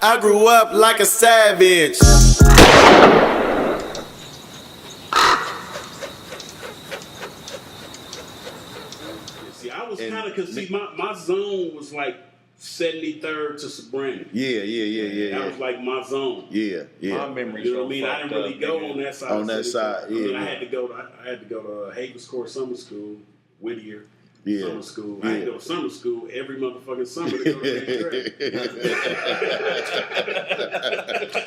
I grew up like a savage. See, I was kind of, because my zone was like 73rd to Sabrina. Yeah. That was like my zone. Yeah. My memory's You know what I mean? I didn't really go on that side. On that side, yeah. I had to go to Havens Court Summer School, Whittier. Yeah. Summer school. I had to go to summer school every motherfucking summer to go to that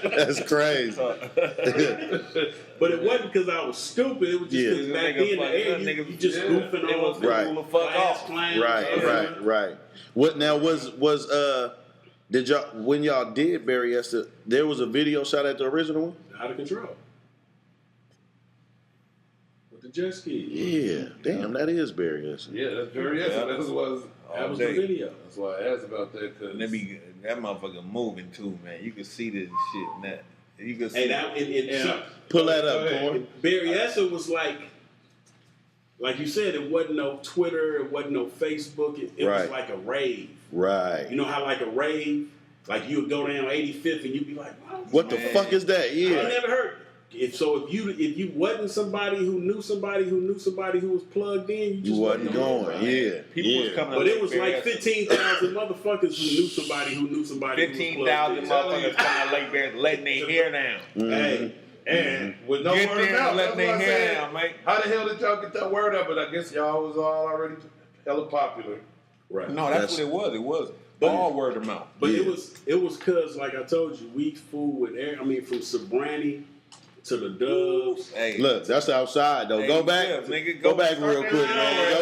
track. That's crazy. But it wasn't because I was stupid. It was just because back then the air, you just goofing off. Right. What now was did y'all, when y'all did Berryessa, there was a video shot at the original one? Outta Control. With the jet ski. Yeah. Damn, that is Berryessa. Yeah, that's Berryessa. Yeah. That was the video. That's why I asked about that. Cause that motherfucker moving too, man. You can see this shit now. You can see. Hey, that pull that up, Corn. Berryessa was like you said, it wasn't no Twitter, it wasn't no Facebook. It was like a rave. Right. You know how like a rave, like you would go down 85th and you'd be like, wow, what the fuck is that? Yeah. I never heard. If you wasn't somebody who knew somebody who knew somebody who was plugged in, you just wasn't going. Right? Yeah. People was coming. But it was like 15,000 motherfuckers who knew somebody who knew somebody. 15,000 motherfuckers coming to Lake Bear, letting their hair down. Mm-hmm. Hey, and with no Get word there out, and letting their hair down, mate. How the hell did y'all get that word out? But I guess y'all was all already hella popular. Right. No, that's what it was. It was all word of mouth. But it was cause like I told you, we fool with air. I mean, from Sabrani to the Doves. Hey, look, that's outside though. hey, go back. yeah, nigga, Go back real quick, man.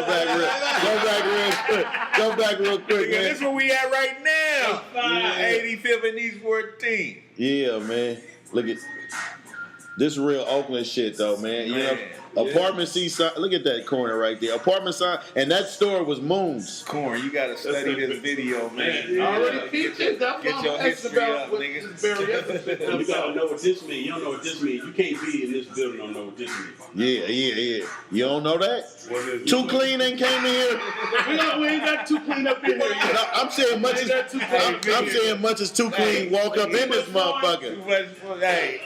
Go back real quick, nigga, man. this is where we at right now. 85th and East 14. Yeah, man. Look at this real Oakland shit though, man. You know, apartment C sign. Look at that corner right there. Apartment sign, and that store was Moon's. Corn, you gotta study this video, man. I already peeped it. That's Get what your I'm history about up, with nigga. this Berryessa shit. You gotta know what this means. You don't know what this means. You can't be in this building and don't know what this means. Yeah. You don't know that? Too Clean ain't came in here. We ain't got too clean up in here yet. No, I'm saying much as I'm saying much as Too Clean walk up in this motherfucker. Hey,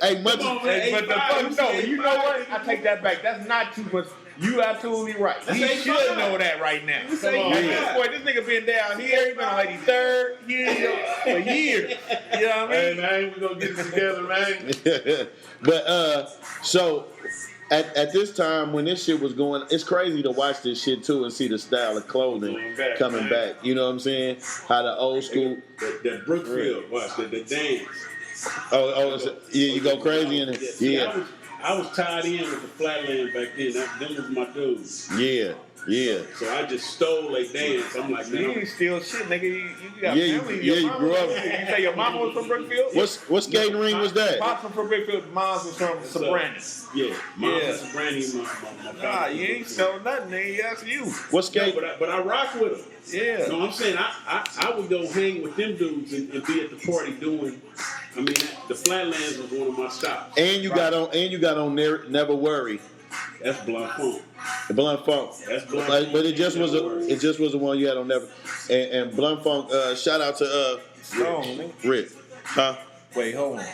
Hey, much as but the fuck, no, you know what? I take that back. That's not too much. You absolutely right. He should know that right now. At this point, this nigga been down here. He been on 83rd here for years. You know what I mean? Hey, man, we gonna get it together, man. But so at this time when this shit was going, it's crazy to watch this shit too and see the style of clothing coming back. You know what I'm saying? How the old school that Brookfield, watch the dance. You go crazy in it. Yeah. I was tied in with the Flatland back then. Them was my dudes. Yeah. So I just stole their dance. I'm like, man, You ain't steal shit, nigga. You got family. You grew up. You say your mama was from Brookfield? What skating ring was that? Pops was from Brookfield. Mom's was from Sabrina. Yeah. Mom was Sabrina. My Nah, you ain't stole nothing, nigga. That's you. What skate? But I rock with them. Yeah. No, I'm saying I would go hang with them dudes and be at the party doing. I mean, the Flatlands was one of my stops. And you got on Never Worry. That's Blunt Funk. Blunt Funk. That's Blunt Like, Funk. but it just was the one you had on Never. And Blunt Funk. Shout out to Rick. Huh? Wait, hold on.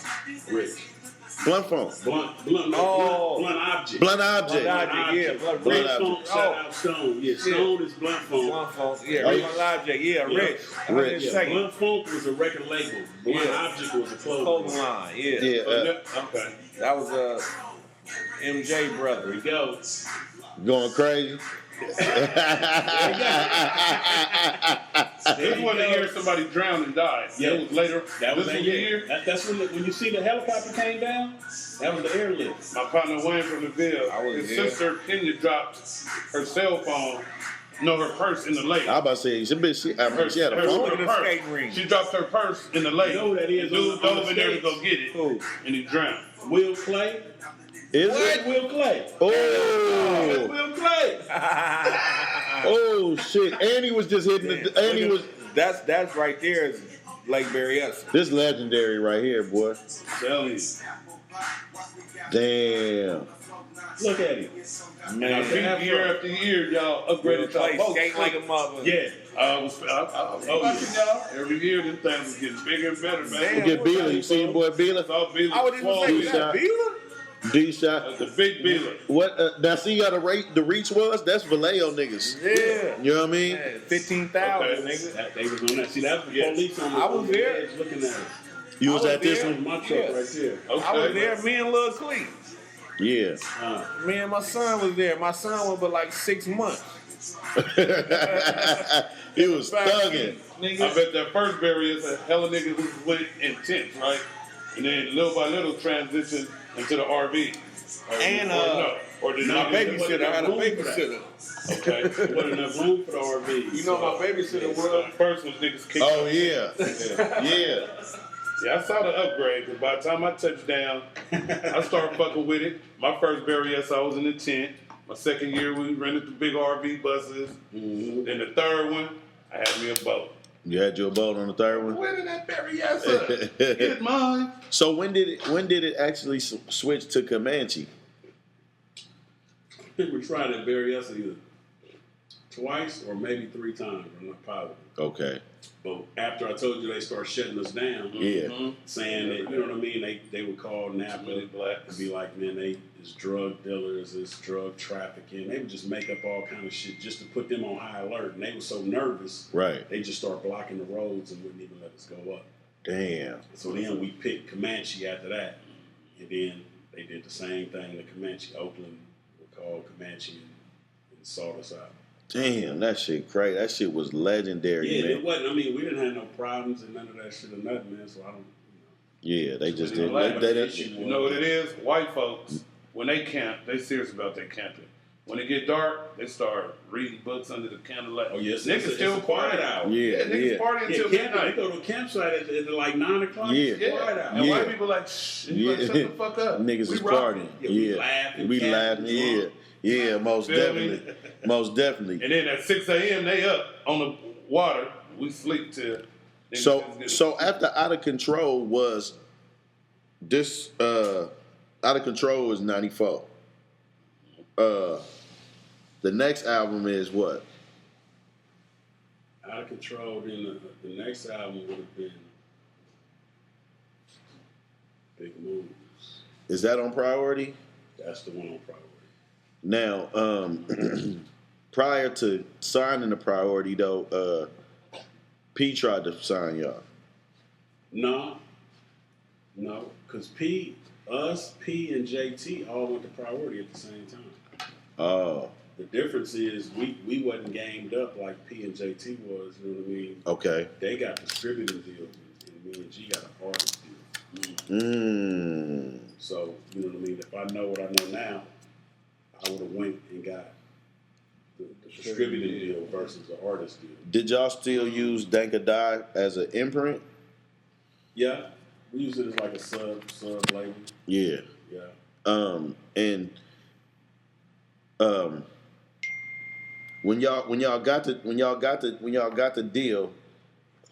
Rich. Blunt Funk. Blunt Object. Blunt Object. Yeah, Blunt Funk, shout out Stone. Yeah, Stone is Blunt Funk. Blunt Funk. Yeah, Blunt Object. Yeah, Rich. Yeah, Blunt Funk was a record label. Blunt Object was a clothing line. Yeah. Okay. That was MJ brother. There we go. Going crazy. They want to hear somebody drowned and died. Yeah. It was later. That was this that year. That's when you see the helicopter came down. That was the airlift. My partner Wayne from the Ville. His sister Kenya dropped her cell phone. No, her purse in the lake. I about to say, she had a phone. She dropped her purse in the lake. You know who that is? Dude dove in there to go get it. Who? And he drowned. Will Clay. Is What? it? Will Clay. Oh. Will Clay. Oh shit! And he was just hitting the. And he was. That's right there is Lake Berryessa. This legendary right here, boy. Tell you. Damn. Look at him. Man, year after year, y'all upgraded y'all boats. Skate like a mother. Yeah. watching y'all. Every year, this thing was getting bigger and better, man. You get Beeler. You seen boy Beeler? I would even say that. Beeler? D-Shot. The big Beeler. What? Now see how the reach was? That's Vallejo niggas. Yeah. You know what I mean? Man, 15,000 Okay. niggas. They was on that. See, that's the police on the I was there. looking at it. You was at this one? My truck right there. Okay. I was there, me and Lil Clee. Yeah. Me and my son was there. My son was but like 6 months. He was thugging. I bet that first Berryessa, hella niggas went intense, right? And then little by little transitioned into the RV. And or did my not babysitter, I had a babysitter. Okay. Wasn't enough room for the RV. You know my babysitter was? First was niggas kicking. Oh yeah. Yeah. Yeah, I saw the upgrade, because by the time I touched down, I started fucking with it. My first Berryessa, I was in the tent. My second year, we rented the big RV buses. Mm-hmm. Then the third one, I had me a boat. You had your boat on the third one? Where did that Berryessa? Get mine. So when did it actually switch to Comanche? I think we tried it Berryessa either twice or maybe 3 times. I'm not positive. Okay. But after I told you they started shutting us down, Yeah. saying that, you know what I mean, they would call Napa Really black. and be like, man, it's drug dealers, it's drug trafficking. They would just make up all kind of shit just to put them on high alert. And they were so nervous, Right. they just started blocking the roads and wouldn't even let us go up. Damn. So then we picked Comanche after that. And then they did the same thing to Comanche. Oakland would call Comanche and sought us out. Damn, that shit crazy. That shit was legendary, Yeah, man. it wasn't. I mean, we didn't have no problems and none of that shit or nothing, man. So I don't, Yeah, they just You did. know, You know what it is? White folks, when they camp, they serious about their camping. When it get dark, they start reading books under the candlelight. Oh yes, niggas still quiet party. hour. Yeah, Niggas party until midnight. They go to a campsite at like 9 o'clock. Yeah. It's quiet hour. And Yeah. white people like, shh, and you like, shut the fuck up. Niggas We is rocking. partying. Yeah, we laughing, Yeah. Yeah, most Feel me? definitely. Most definitely. And then at 6 a.m. they up on the water. We sleep till. So after Out of Control was this Out of Control was 94. The next album is what? Out of Control. Then the next album would have been Big Moves. Is that on Priority? That's the one on Priority. Now, prior to signing the Priority though, P tried to sign y'all. No, because P and JT all went to Priority at the same time. Oh, The difference is we wasn't gamed up like P and JT was. You know what I mean? okay. They got distributing deals, and me and G got an artist deal. Mm. So you know what I mean. If I know what I know now, I would have went and got the distributing deal versus the artist deal. Did y'all still use Dank or Die as an imprint? Yeah, we use it as like a sub label. Yeah. Yeah. When y'all got the deal,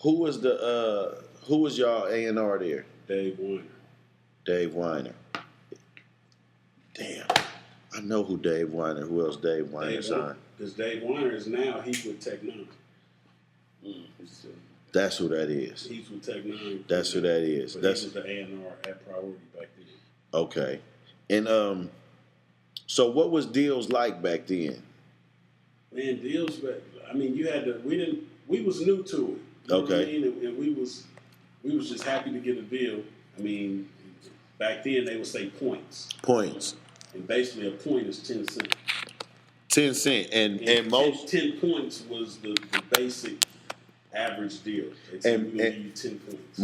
who was y'all A&R there? Dave Weiner. Damn. I know who Dave Weiner. Who else Dave Weiner signed? Because Dave Weiner is now he's with Tech Nine. That's who that is. He's with Tech Nine. That's who that is. But That's he was the A&R at Priority back then. okay. And so what was deals like back then? Man, deals, but I mean, you had to. We was new to it. You know what I mean? And we was just happy to get a deal. I mean, back then they would say points, and basically a point is 10 cents. 10 cents, and most 10 points was the basic average deal. They'd say, we're gonna give you 10 points.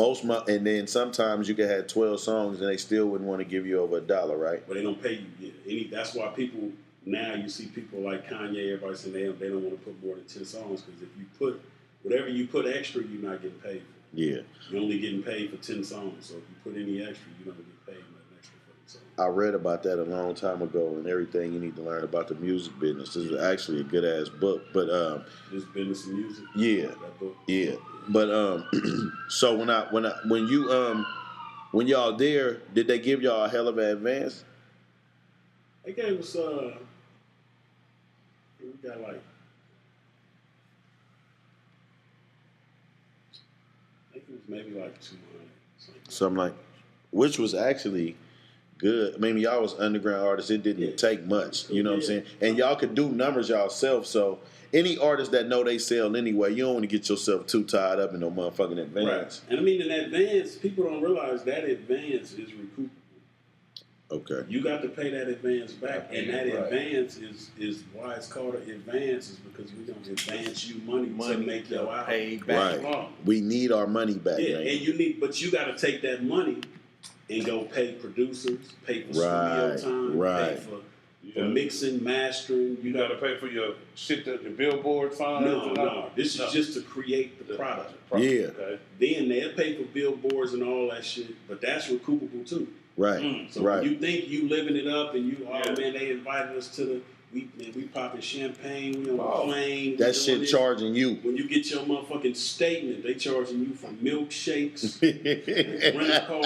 and then sometimes you could have 12 songs and they still wouldn't want to give you over $1, right? But they don't pay you yet. That's why people now you see people like Kanye, everybody saying they don't want to put more than 10 songs because if you put whatever you put extra, you're not getting paid for. Yeah. You're only getting paid for 10 songs. So if you put any extra, you don't get paid nothing extra for the song. I read about that a long time ago, and everything you need to learn about the music business. This is actually a good ass book, but This business and music. yeah, That book. yeah. But so when y'all there, did they give y'all a hell of an advance? They gave us we got like it was maybe like 200. Something like, which was actually good. I mean, y'all was underground artists. It didn't take much. You know what I'm saying? And y'all could do numbers yourself. So any artist that know they sell anyway, you don't want to get yourself too tied up in no motherfucking advance. Right. And I mean, in advance, people don't realize that advance is recoupable. Okay. You got to pay that advance back, and that advance is why it's called an advance, is because we're gonna advance you money to make your album pay back. Right. We need our money back. Yeah, man. and you got to take that money and go pay producers, pay for studio time, pay for mixing, mastering. You got to pay for your shit that the billboard fines. No. This is just to create the product. Yeah. Okay. Then they'll pay for billboards and all that shit, but that's recoupable too. Right. So when you think you living it up and you, man, they invited us to we popping champagne, we on the plane. That shit charging you. When you get your motherfucking statement, they charging you for milkshakes, rent a car.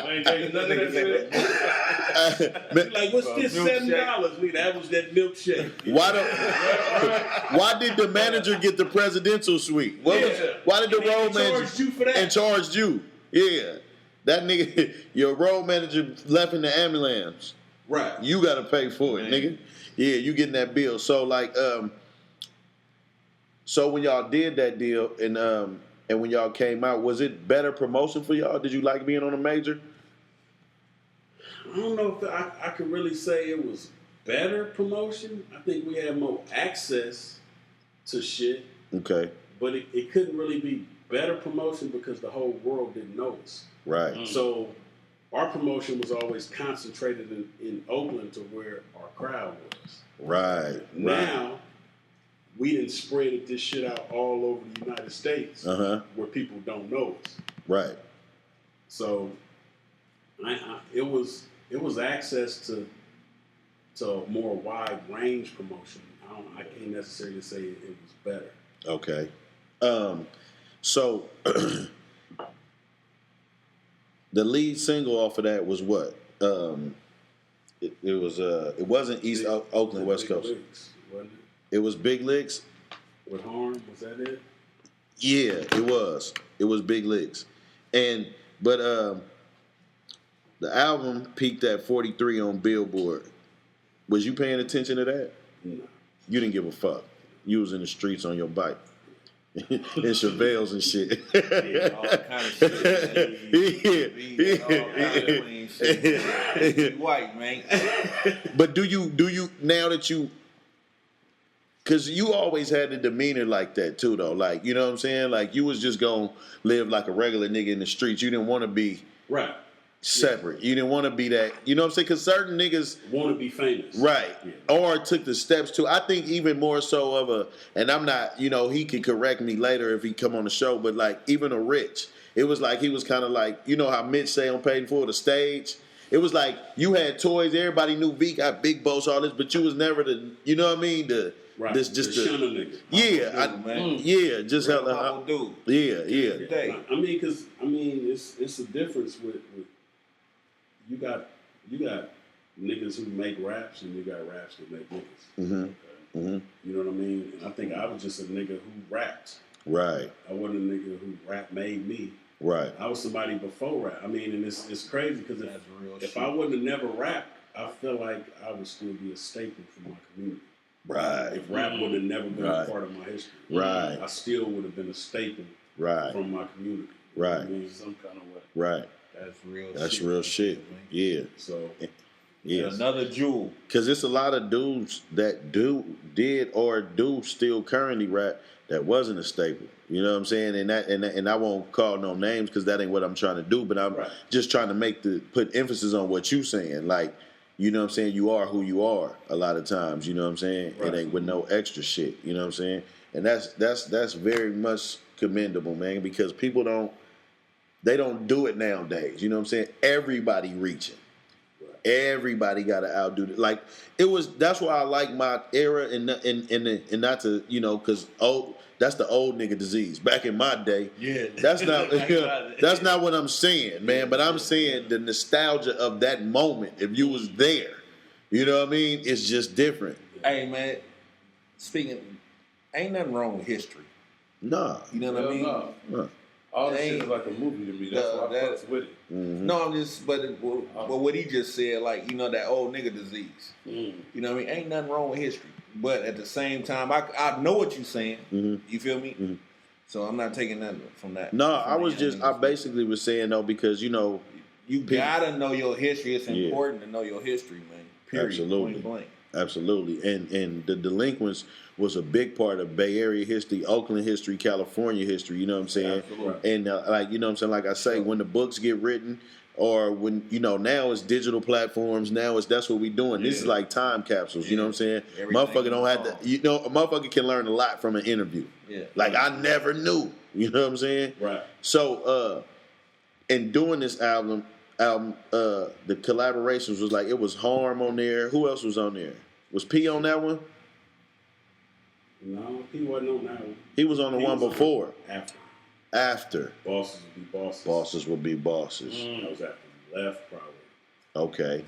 Ain't taking nothing of that shit. Like, what's this, $7? That was that milkshake. Why did the manager get the presidential suite? Why did the road manager charged you? Yeah. That nigga, your road manager left in the ambulance. Right. You got to pay for it, nigga. Yeah, you getting that bill. So like, so when y'all did that deal and when y'all came out, was it better promotion for y'all? Did you like being on a major? I don't know if I could really say it was better promotion. I think we had more access to shit. Okay. But it couldn't really be better promotion because the whole world didn't know us. Right. So our promotion was always concentrated in Oakland to where our crowd was. Right. Now, we didn't spread this shit out all over the United States where people don't know us. Right. So it was access to a more wide range promotion. I can't necessarily say it was better. Okay. So the lead single off of that was what? It wasn't East Oakland, West Coast. Licks, wasn't it was Big Licks. With Harm, was that it? Yeah, it was. It was Big Licks, but the album peaked at 43 on Billboard. Was you paying attention to that? No. You didn't give a fuck. You was in the streets on your bike. In Chevelles and shit. Yeah, all kind of shit. All kind of clean shit. White, man. But do you now that you, because you always had the demeanor like that too, though. Like, you know what I'm saying? Like, you was just gonna live like a regular nigga in the streets. You didn't want to be separate. You didn't want to be that. You know what I'm saying? Because certain niggas want to be famous, right? Yeah. Or took the steps to. I think even more so of a. And I'm not. You know, he could correct me later if he come on the show. But like even a Rich, it was like he was kind of like, you know how Mitch say on Paid for the stage. It was like you had toys. Everybody knew V got big boats, all this, but you was never the. You know what I mean? This just the nigga. Yeah, just hella dude. Yeah. I mean, because it's a difference with you got niggas who make raps and you got raps that make niggas. Mm-hmm. Okay? Mm-hmm. You know what I mean? And I think I was just a nigga who rapped. Right. I wasn't a nigga who rap made me. Right. I was somebody before rap. I mean, and it's crazy because if I wouldn't have never rapped, I feel like I would still be a staple for my community. Right. If rap would have never been a part of my history. Right. I still would have been a staple from my community. Right. I mean, some kind of way. Right. That's real shit. Yeah. So, yeah. Another jewel. Because it's a lot of dudes that did or do still currently rap that wasn't a staple. You know what I'm saying? And I won't call no names because that ain't what I'm trying to do. But I'm just trying to put emphasis on what you saying. Like, you know what I'm saying? You are who you are a lot of times. You know what I'm saying? Right. It ain't with no extra shit. You know what I'm saying? And that's very much commendable, man. Because people don't do it nowadays. You know what I'm saying? Everybody reaching. Everybody got to outdo it. Like that's why I like my era and not to, you know, because that's the old nigga disease. Back in my day, that's not that's not what I'm saying, man. But I'm saying the nostalgia of that moment. If you was there, you know what I mean? It's just different. Hey, man. Speaking, ain't nothing wrong with history. Nah. You know what I mean? No. All this shit is like a movie to me. That's why I fucks with it. Mm-hmm. No, I'm just, but what he just said, like, you know, that old nigga disease. You know what I mean? Ain't nothing wrong with history. But at the same time, I know what you're saying. You feel me? So I'm not taking nothing from that. No, I basically was saying, though, because, you know. You gotta know your history. It's important to know your history, man. Period. Absolutely. Point blank. Absolutely. And the Delinquents was a big part of Bay Area history, Oakland history, California history, you know what I'm saying? Absolutely. And like, you know what I'm saying? Like I say, when the books get written, or when, you know, now it's digital platforms, that's what we doing. This is like time capsules, you know what I'm saying? Motherfucker don't have to, you know, a motherfucker can learn a lot from an interview. Like, I never knew, you know what I'm saying? Right. So, in doing this album, the collaborations was like, it was Harm on there. Who else was on there? Was P on that one? No, he wasn't on that one. He was on the one before. After. Bosses would be bosses. Bosses would be bosses. That was after he left, probably. Okay.